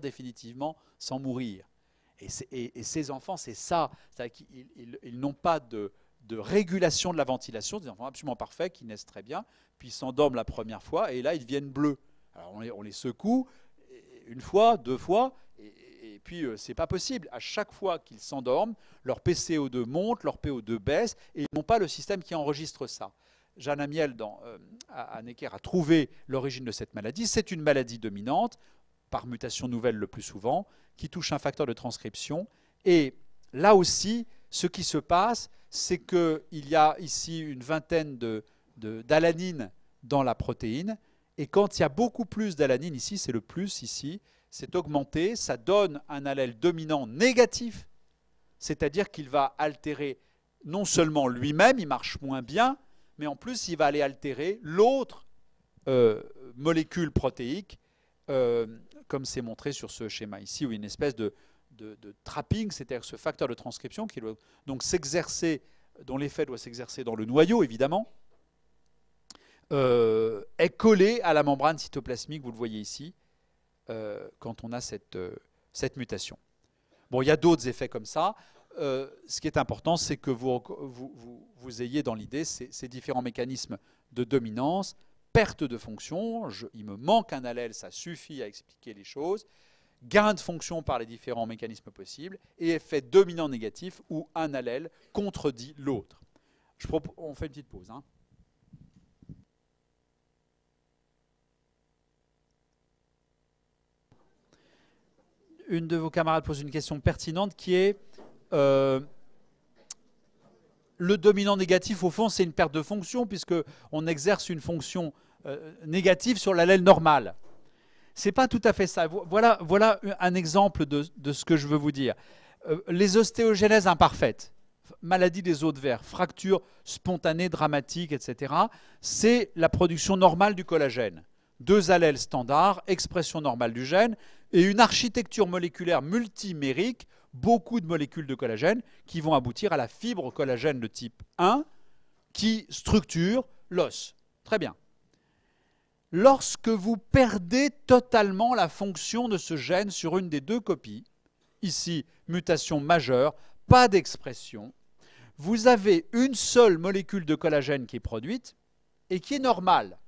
définitivement sans mourir. Et ces enfants, c'est ça. C'est-à-dire qu'ils n'ont pas de régulation de la ventilation, des enfants absolument parfaits qui naissent très bien, puis ils s'endorment la première fois, et là, ils deviennent bleus. Alors, on les secoue une fois, deux fois, et puis, c'est pas possible. À chaque fois qu'ils s'endorment, leur PCO2 monte, leur PO2 baisse, et ils n'ont pas le système qui enregistre ça. Jeanne Amiel, à Necker, a trouvé l'origine de cette maladie. C'est une maladie dominante, par mutation nouvelle le plus souvent, qui touche un facteur de transcription. Et là aussi, ce qui se passe, c'est qu'il y a ici une vingtaine d'alanine dans la protéine. Et quand il y a beaucoup plus d'alanine, ici, c'est le plus, ici, c'est augmenté, ça donne un allèle dominant négatif, c'est-à-dire qu'il va altérer non seulement lui-même, il marche moins bien, mais en plus, il va aller altérer l'autre molécule protéique, comme c'est montré sur ce schéma ici, où il y a une espèce de trapping, c'est-à-dire ce facteur de transcription qui doit donc s'exercer, dont l'effet doit s'exercer dans le noyau, évidemment, est collé à la membrane cytoplasmique, vous le voyez ici, quand on a cette mutation. Bon, il y a d'autres effets comme ça. Ce qui est important, c'est que vous ayez dans l'idée ces différents mécanismes de dominance, perte de fonction, il me manque un allèle, ça suffit à expliquer les choses, gain de fonction par les différents mécanismes possibles, et effet dominant négatif où un allèle contredit l'autre. On fait une petite pause. Hein. Une de vos camarades pose une question pertinente qui est le dominant négatif, au fond, c'est une perte de fonction puisqu'on exerce une fonction négative sur l'allèle normal. Ce n'est pas tout à fait ça. Voilà un exemple de ce que je veux vous dire. Les ostéogenèses imparfaites, maladie des os de verre, fracture spontanée, dramatique, etc., c'est la production normale du collagène. 2 allèles standards, expression normale du gène, et une architecture moléculaire multimérique, beaucoup de molécules de collagène qui vont aboutir à la fibre collagène de type 1 qui structure l'os. Très bien. Lorsque vous perdez totalement la fonction de ce gène sur une des 2 copies, ici, mutation majeure, pas d'expression, vous avez une seule molécule de collagène qui est produite et qui est normale.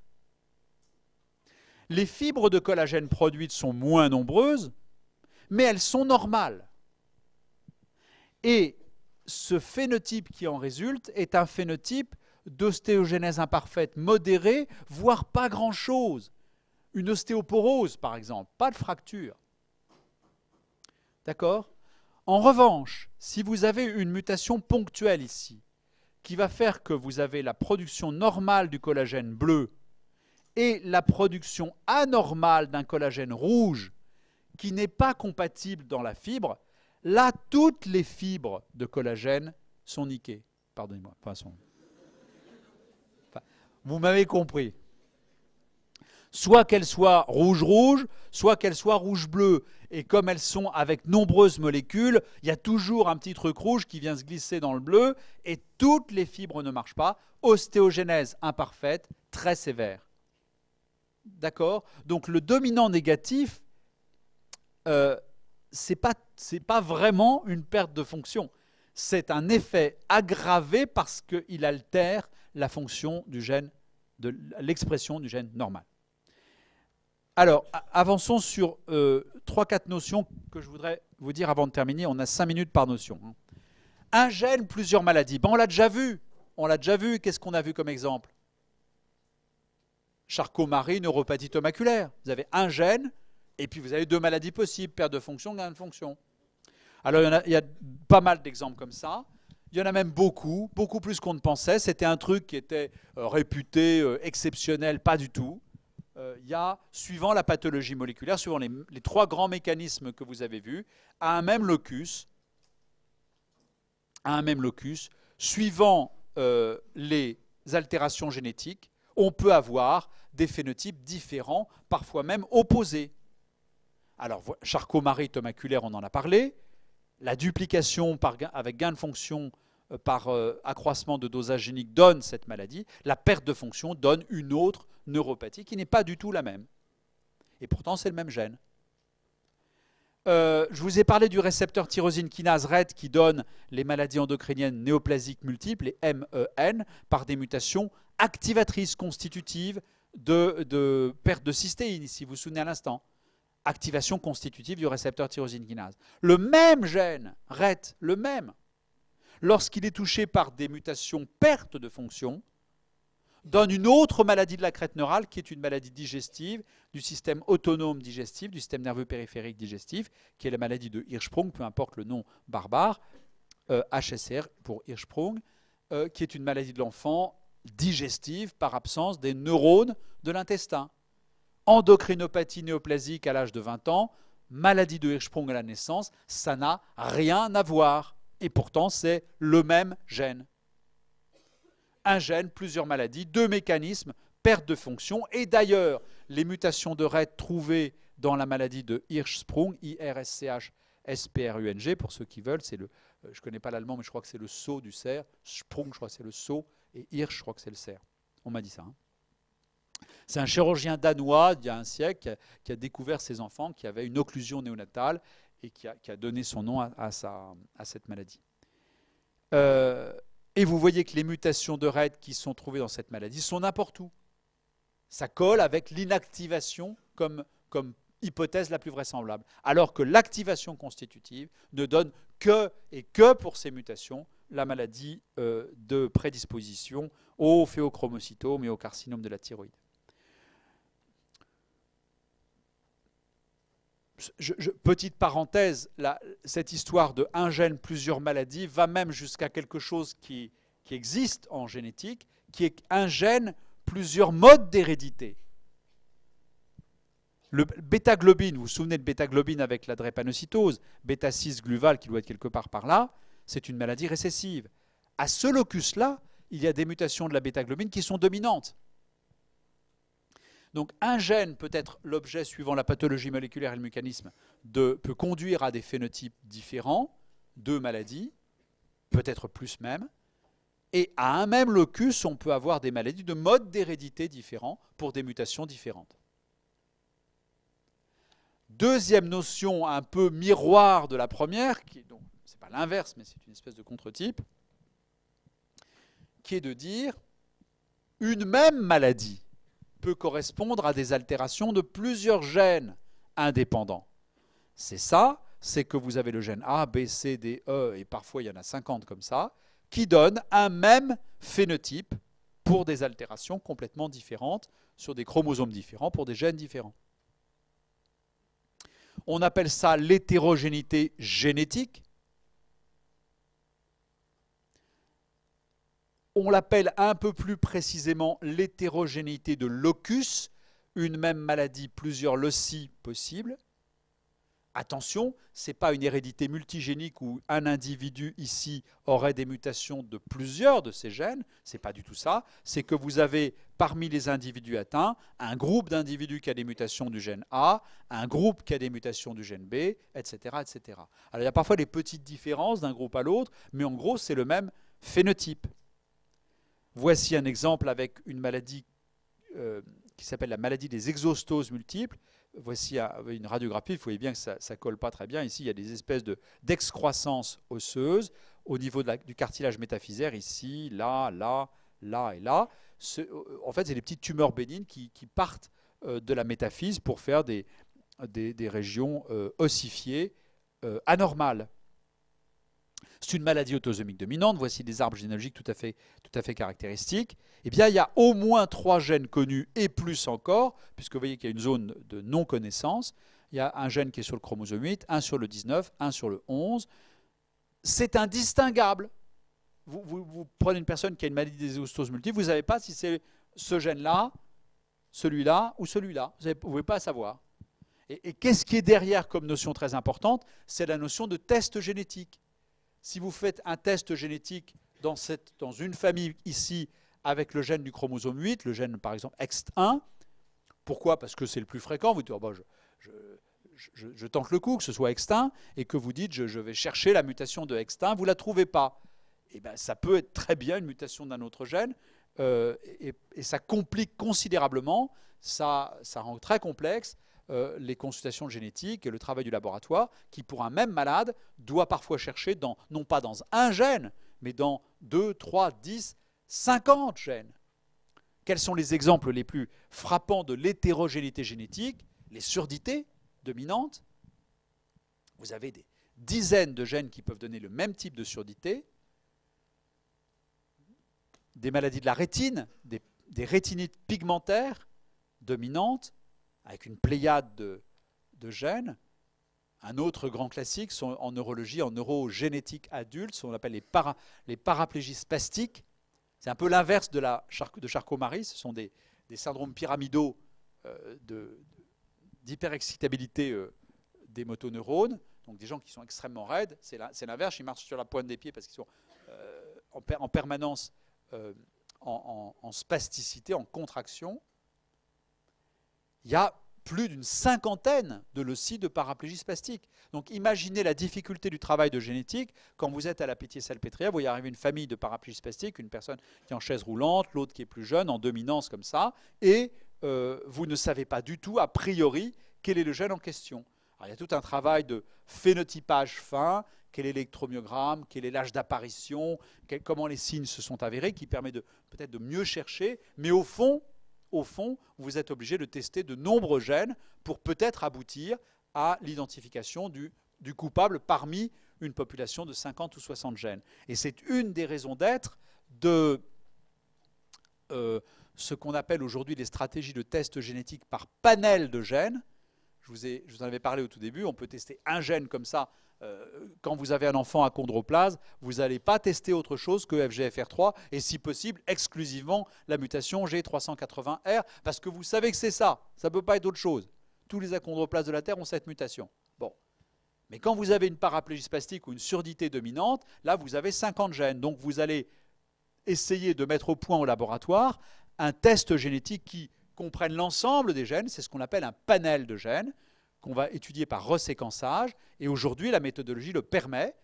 Les fibres de collagène produites sont moins nombreuses, mais elles sont normales. Et ce phénotype qui en résulte est un phénotype d'ostéogenèse imparfaite modérée, voire pas grand-chose. Une ostéoporose, par exemple, pas de fracture. D'accord ? En revanche, si vous avez une mutation ponctuelle ici, qui va faire que vous avez la production normale du collagène bleu et la production anormale d'un collagène rouge qui n'est pas compatible dans la fibre, là, toutes les fibres de collagène sont niquées. Pardonnez-moi. Vous m'avez compris. Soit qu'elles soient rouge-rouge, soit qu'elles soient rouge-bleu. Et comme elles sont avec nombreuses molécules, il y a toujours un petit truc rouge qui vient se glisser dans le bleu, et toutes les fibres ne marchent pas. Ostéogenèse imparfaite, très sévère. D'accord ? Donc le dominant négatif, c'est pas vraiment une perte de fonction. C'est un effet aggravé parce qu'il altère la fonction du gène, de l'expression du gène normal. Alors, avançons sur 3-4 notions que je voudrais vous dire avant de terminer. On a 5 minutes par notion. Un gène, plusieurs maladies. Ben, on l'a déjà vu. Qu'est-ce qu'on a vu comme exemple ? Charcot-Marie, neuropathie tomaculaire. Vous avez un gène, et puis vous avez 2 maladies possibles, perte de fonction, gain de fonction. Alors, il y a pas mal d'exemples comme ça. Il y en a même beaucoup plus qu'on ne pensait. C'était un truc qui était réputé exceptionnel, pas du tout. Il y a, suivant la pathologie moléculaire, suivant les 3 grands mécanismes que vous avez vus, à un même locus, suivant les altérations génétiques, on peut avoir des phénotypes différents, parfois même opposés. Alors, Charcot-Marie tomaculaire, on en a parlé. La duplication avec gain de fonction par accroissement de dosage génique donne cette maladie. La perte de fonction donne une autre neuropathie qui n'est pas du tout la même. Et pourtant, c'est le même gène. Je vous ai parlé du récepteur tyrosine kinase RET qui donne les maladies endocriniennes néoplasiques multiples, les MEN, par des mutations activatrices constitutives de perte de cystéine, si vous vous souvenez à l'instant. Activation constitutive du récepteur tyrosine kinase. Le même gène, RET, le même, lorsqu'il est touché par des mutations perte de fonction, donne une autre maladie de la crête neurale qui est une maladie digestive du système autonome digestif, du système nerveux périphérique digestif, qui est la maladie de Hirschsprung, peu importe le nom barbare, HSR pour Hirschsprung, qui est une maladie de l'enfant digestive par absence des neurones de l'intestin. Endocrinopathie néoplasique à l'âge de 20 ans, maladie de Hirschsprung à la naissance, ça n'a rien à voir. Et pourtant, c'est le même gène. Un gène, plusieurs maladies, deux mécanismes, perte de fonction. Et d'ailleurs, les mutations de RET trouvées dans la maladie de Hirschsprung, IRSCH-SPRUNG, pour ceux qui veulent, c'est le, je ne connais pas l'allemand, mais je crois que c'est le saut du cerf. Sprung, je crois que c'est le saut, et Hirsch, je crois que c'est le cerf. On m'a dit ça. Hein. C'est un chirurgien danois, il y a un siècle, qui a découvert ces enfants qui avaient une occlusion néonatale et qui a donné son nom à cette maladie. Et vous voyez que les mutations de RET qui sont trouvées dans cette maladie sont n'importe où. Ça colle avec l'inactivation comme hypothèse la plus vraisemblable. Alors que l'activation constitutive ne donne que pour ces mutations la maladie de prédisposition au phéochromocytome et au carcinome de la thyroïde. Petite parenthèse, cette histoire de un gène, plusieurs maladies va même jusqu'à quelque chose qui existe en génétique, qui est un gène, plusieurs modes d'hérédité. Le bêta-globine, vous vous souvenez de bêta-globine avec la drépanocytose, bêta-6-gluval qui doit être quelque part par là, c'est une maladie récessive. À ce locus-là, il y a des mutations de la bêta-globine qui sont dominantes. Donc un gène peut être l'objet, suivant la pathologie moléculaire et le mécanisme, peut conduire à des phénotypes différents de maladies, peut-être plus même, et à un même locus, on peut avoir des maladies de modes d'hérédité différents pour des mutations différentes. Deuxième notion un peu miroir de la première, ce n'est pas l'inverse, mais c'est une espèce de contre-type, qui est de dire une même maladie peut correspondre à des altérations de plusieurs gènes indépendants. C'est ça, c'est que vous avez le gène A, B, C, D, E, et parfois il y en a 50 comme ça, qui donnent un même phénotype pour des altérations complètement différentes, sur des chromosomes différents, pour des gènes différents. On appelle ça l'hétérogénéité génétique. On l'appelle un peu plus précisément l'hétérogénéité de locus, une même maladie, plusieurs loci possibles. Attention, ce n'est pas une hérédité multigénique où un individu ici aurait des mutations de plusieurs de ces gènes, ce n'est pas du tout ça. C'est que vous avez parmi les individus atteints un groupe d'individus qui a des mutations du gène A, un groupe qui a des mutations du gène B, etc., etc. Alors il y a parfois des petites différences d'un groupe à l'autre, mais en gros c'est le même phénotype. Voici un exemple avec une maladie qui s'appelle la maladie des exostoses multiples. Voici une radiographie, vous voyez bien que ça ne colle pas très bien. Ici, il y a des espèces d'excroissance osseuse au niveau du cartilage métaphysaire, ici, là, là, là et là. En fait, c'est des petites tumeurs bénignes qui partent de la métaphyse pour faire des régions ossifiées anormales. C'est une maladie autosomique dominante. Voici des arbres généalogiques tout à fait caractéristiques. Eh bien, il y a au moins 3 gènes connus et plus encore, puisque vous voyez qu'il y a une zone de non-connaissance. Il y a un gène qui est sur le chromosome 8, un sur le 19, un sur le 11. C'est indistinguable. Vous prenez une personne qui a une maladie des exostoses multiples, vous ne savez pas si c'est ce gène-là, celui-là ou celui-là. Vous ne pouvez pas savoir. Et qu'est-ce qui est derrière comme notion très importante? C'est la notion de test génétique. Si vous faites un test génétique dans une famille ici avec le gène du chromosome 8, le gène par exemple EXT1, pourquoi? Parce que c'est le plus fréquent. Vous dites, oh ben, je tente le coup que ce soit EXT1 et que vous dites, je vais chercher la mutation de EXT1, vous ne la trouvez pas. Et ben, ça peut être très bien une mutation d'un autre gène et ça complique considérablement, ça rend très complexe les consultations génétiques et le travail du laboratoire, qui pour un même malade doit parfois chercher non pas dans un gène, mais dans 2, 3, 10, 50 gènes. Quels sont les exemples les plus frappants de l'hétérogénéité génétique? Les surdités dominantes. Vous avez des dizaines de gènes qui peuvent donner le même type de surdité. Des maladies de la rétine, des rétinites pigmentaires dominantes, avec une pléiade de gènes. Un autre grand classique sont en neurologie, en neurogénétique adulte, ce qu'on appelle les paraplégies spastiques. C'est un peu l'inverse de Charcot-Marie. Ce sont des syndromes pyramidaux d'hyperexcitabilité des motoneurones. Donc des gens qui sont extrêmement raides. C'est l'inverse, ils marchent sur la pointe des pieds parce qu'ils sont en permanence en spasticité, en contraction. Il y a plus d'une cinquantaine de loci de paraplégie spastique. Donc imaginez la difficulté du travail de génétique quand vous êtes à la Pitié-Salpêtrière, vous voyez arriver une famille de paraplégie spastique, une personne qui est en chaise roulante, l'autre qui est plus jeune, en dominance comme ça, et vous ne savez pas du tout, a priori, quel est le gène en question. Alors, il y a tout un travail de phénotypage fin, quel est l'électromyogramme, quel est l'âge d'apparition, comment les signes se sont avérés, qui permet peut-être de mieux chercher, mais au fond, vous êtes obligé de tester de nombreux gènes pour peut-être aboutir à l'identification du coupable parmi une population de 50 ou 60 gènes. Et c'est une des raisons d'être de ce qu'on appelle aujourd'hui les stratégies de test génétique par panel de gènes. Je vous en avais parlé au tout début, on peut tester un gène comme ça. Quand vous avez un enfant à chondroplase, vous n'allez pas tester autre chose que FGFR3 et si possible exclusivement la mutation G380R parce que vous savez que c'est ça ne peut pas être autre chose. Tous les achondroplastes de la Terre ont cette mutation. Bon. Mais quand vous avez une paraplégie spastique ou une surdité dominante, là vous avez 50 gènes. Donc vous allez essayer de mettre au point au laboratoire un test génétique qui comprenne l'ensemble des gènes, c'est ce qu'on appelle un panel de gènes, qu'on va étudier par reséquençage, et aujourd'hui la méthodologie le permet.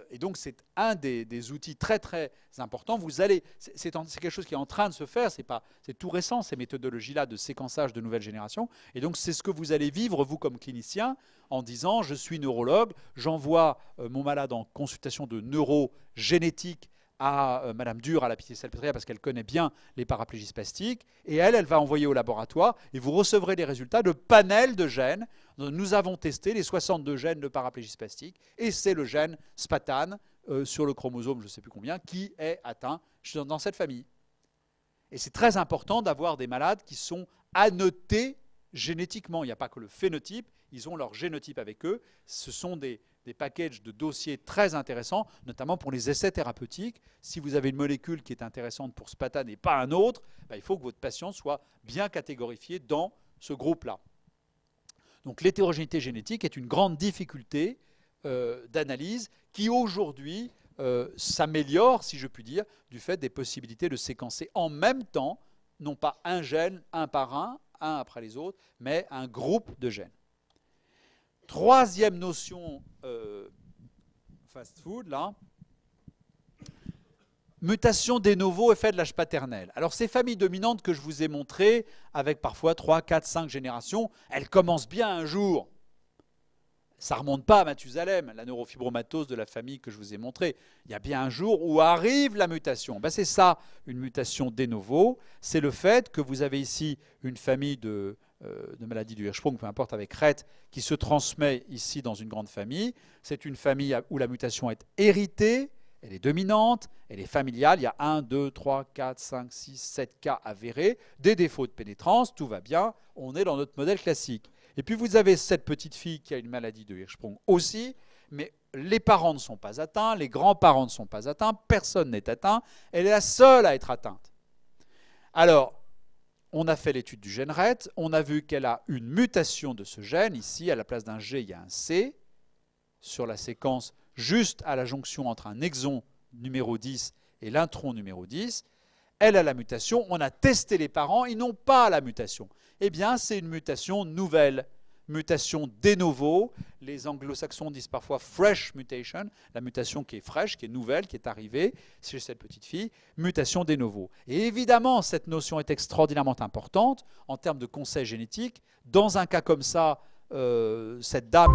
Et donc c'est un des outils très très importants. C'est quelque chose qui est en train de se faire, c'est tout récent ces méthodologies-là de séquençage de nouvelle génération. Et donc c'est ce que vous allez vivre vous comme clinicien en disant je suis neurologue, j'envoie mon malade en consultation de neurogénétique à Madame Dur à la Pitié-Salpêtrière parce qu'elle connaît bien les paraplégies spastiques et elle va envoyer au laboratoire et vous recevrez les résultats de panels de gènes. Nous avons testé les 62 gènes de paraplégie spastique et c'est le gène spatane sur le chromosome je ne sais plus combien qui est atteint dans cette famille. Et c'est très important d'avoir des malades qui sont annotés génétiquement. Il n'y a pas que le phénotype, ils ont leur génotype avec eux. Ce sont des packages de dossiers très intéressants, notamment pour les essais thérapeutiques. Si vous avez une molécule qui est intéressante pour spatane et pas un autre, il faut que votre patient soit bien catégorifié dans ce groupe-là. Donc l'hétérogénéité génétique est une grande difficulté d'analyse qui aujourd'hui s'améliore, si je puis dire, du fait des possibilités de séquencer en même temps, non pas un gène, un par un après les autres, mais un groupe de gènes. Troisième notion fast-food, là. Mutation de novo, effet de l'âge paternel. Alors ces familles dominantes que je vous ai montrées, avec parfois 3, 4, 5 générations, elles commencent bien un jour. Ça ne remonte pas à Mathusalem, la neurofibromatose de la famille que je vous ai montrée. Il y a bien un jour où arrive la mutation. C'est ça, une mutation de novo. C'est le fait que vous avez ici une famille de maladies du Hirschsprung, peu importe, avec Rett, qui se transmet ici dans une grande famille. C'est une famille où la mutation est héritée, elle est dominante, elle est familiale. Il y a 1, 2, 3, 4, 5, 6, 7 cas avérés, des défauts de pénétrance, tout va bien, on est dans notre modèle classique. Et puis vous avez cette petite fille qui a une maladie de Hirschsprung aussi, mais les parents ne sont pas atteints, les grands-parents ne sont pas atteints, personne n'est atteint, elle est la seule à être atteinte. Alors, on a fait l'étude du gène Rett, on a vu qu'elle a une mutation de ce gène, ici à la place d'un G, il y a un C, sur la séquence juste à la jonction entre un exon numéro 10 et l'intron numéro 10, elle a la mutation, on a testé les parents, ils n'ont pas la mutation. Eh bien, c'est une mutation nouvelle. mutation de novo. Les anglo-saxons disent parfois fresh mutation, la mutation qui est fraîche, qui est nouvelle, qui est arrivée chez cette petite fille, mutation de novo. Et évidemment, cette notion est extraordinairement importante en termes de conseil génétique. Dans un cas comme ça, cette dame